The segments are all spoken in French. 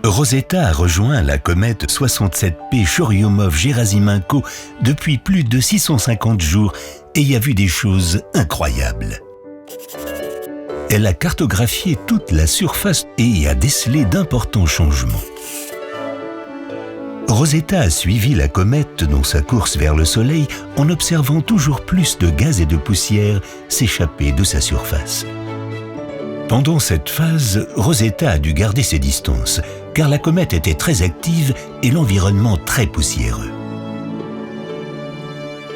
Rosetta a rejoint la comète 67P Churyumov-Gerasimenko depuis plus de 650 jours et y a vu des choses incroyables. Elle a cartographié toute la surface et y a décelé d'importants changements. Rosetta a suivi la comète dans sa course vers le Soleil en observant toujours plus de gaz et de poussière s'échapper de sa surface. Pendant cette phase, Rosetta a dû garder ses distances, car la comète était très active et l'environnement très poussiéreux.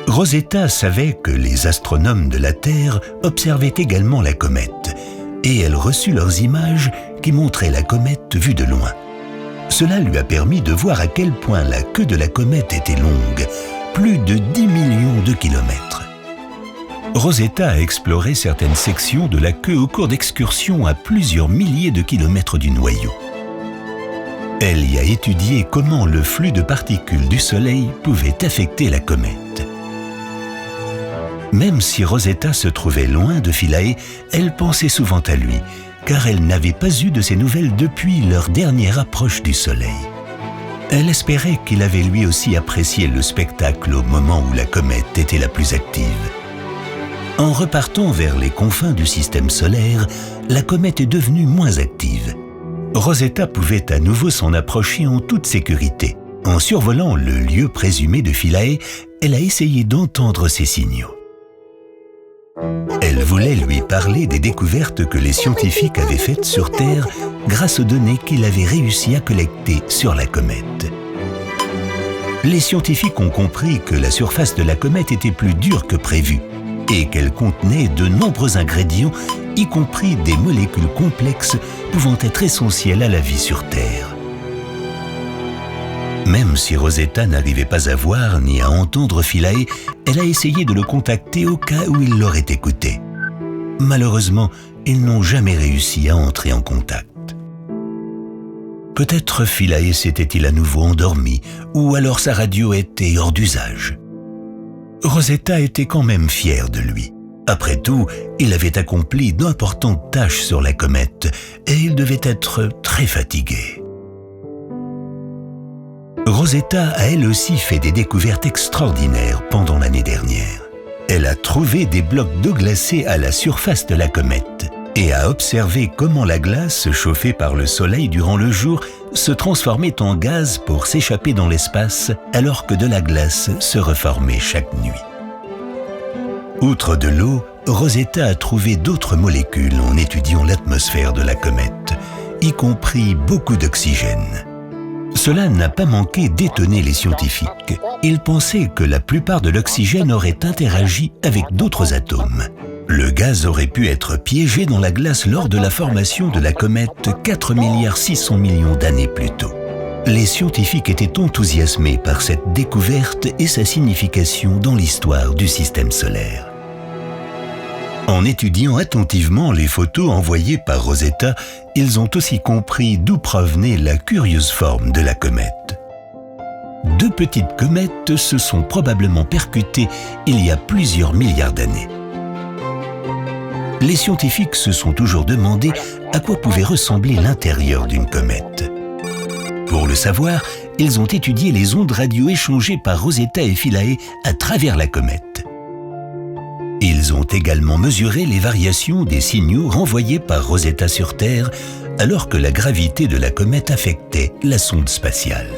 Rosetta savait que les astronomes de la Terre observaient également la comète, et elle reçut leurs images qui montraient la comète vue de loin. Cela lui a permis de voir à quel point la queue de la comète était longue, plus de 10 millions de kilomètres. Rosetta a exploré certaines sections de la queue au cours d'excursions à plusieurs milliers de kilomètres du noyau. Elle y a étudié comment le flux de particules du Soleil pouvait affecter la comète. Même si Rosetta se trouvait loin de Philae, elle pensait souvent à lui, car elle n'avait pas eu de ses nouvelles depuis leur dernière approche du Soleil. Elle espérait qu'il avait lui aussi apprécié le spectacle au moment où la comète était la plus active. En repartant vers les confins du système solaire, la comète est devenue moins active. Rosetta pouvait à nouveau s'en approcher en toute sécurité. En survolant le lieu présumé de Philae, elle a essayé d'entendre ses signaux. Elle voulait lui parler des découvertes que les scientifiques avaient faites sur Terre grâce aux données qu'il avait réussi à collecter sur la comète. Les scientifiques ont compris que la surface de la comète était plus dure que prévu et qu'elle contenait de nombreux ingrédients, y compris des molécules complexes pouvant être essentielles à la vie sur Terre. Même si Rosetta n'arrivait pas à voir ni à entendre Philae, elle a essayé de le contacter au cas où il l'aurait écouté. Malheureusement, ils n'ont jamais réussi à entrer en contact. Peut-être Philae s'était-il à nouveau endormi, ou alors sa radio était hors d'usage. Rosetta était quand même fière de lui. Après tout, il avait accompli d'importantes tâches sur la comète et il devait être très fatigué. Rosetta a elle aussi fait des découvertes extraordinaires pendant l'année dernière. Elle a trouvé des blocs d'eau glacée à la surface de la comète et a observé comment la glace, chauffée par le soleil durant le jour, se transformait en gaz pour s'échapper dans l'espace alors que de la glace se reformait chaque nuit. Outre de l'eau, Rosetta a trouvé d'autres molécules en étudiant l'atmosphère de la comète, y compris beaucoup d'oxygène. Cela n'a pas manqué d'étonner les scientifiques. Ils pensaient que la plupart de l'oxygène aurait interagi avec d'autres atomes. Le gaz aurait pu être piégé dans la glace lors de la formation de la comète 4,6 milliards d'années plus tôt. Les scientifiques étaient enthousiasmés par cette découverte et sa signification dans l'histoire du système solaire. En étudiant attentivement les photos envoyées par Rosetta, ils ont aussi compris d'où provenait la curieuse forme de la comète. Deux petites comètes se sont probablement percutées il y a plusieurs milliards d'années. Les scientifiques se sont toujours demandé à quoi pouvait ressembler l'intérieur d'une comète. Pour le savoir, ils ont étudié les ondes radio échangées par Rosetta et Philae à travers la comète. Ils ont également mesuré les variations des signaux renvoyés par Rosetta sur Terre alors que la gravité de la comète affectait la sonde spatiale.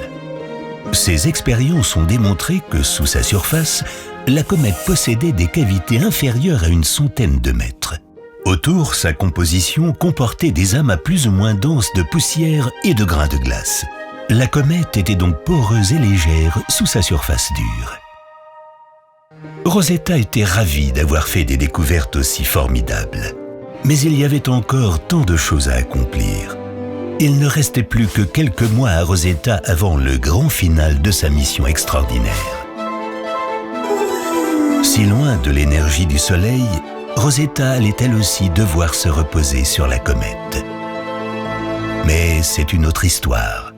Ces expériences ont démontré que sous sa surface, la comète possédait des cavités inférieures à 100 de mètres. Autour, sa composition comportait des amas plus ou moins denses de poussière et de grains de glace. La comète était donc poreuse et légère sous sa surface dure. Rosetta était ravie d'avoir fait des découvertes aussi formidables. Mais il y avait encore tant de choses à accomplir. Il ne restait plus que quelques mois à Rosetta avant le grand final de sa mission extraordinaire. Si loin de l'énergie du Soleil, Rosetta allait elle aussi devoir se reposer sur la comète. Mais c'est une autre histoire.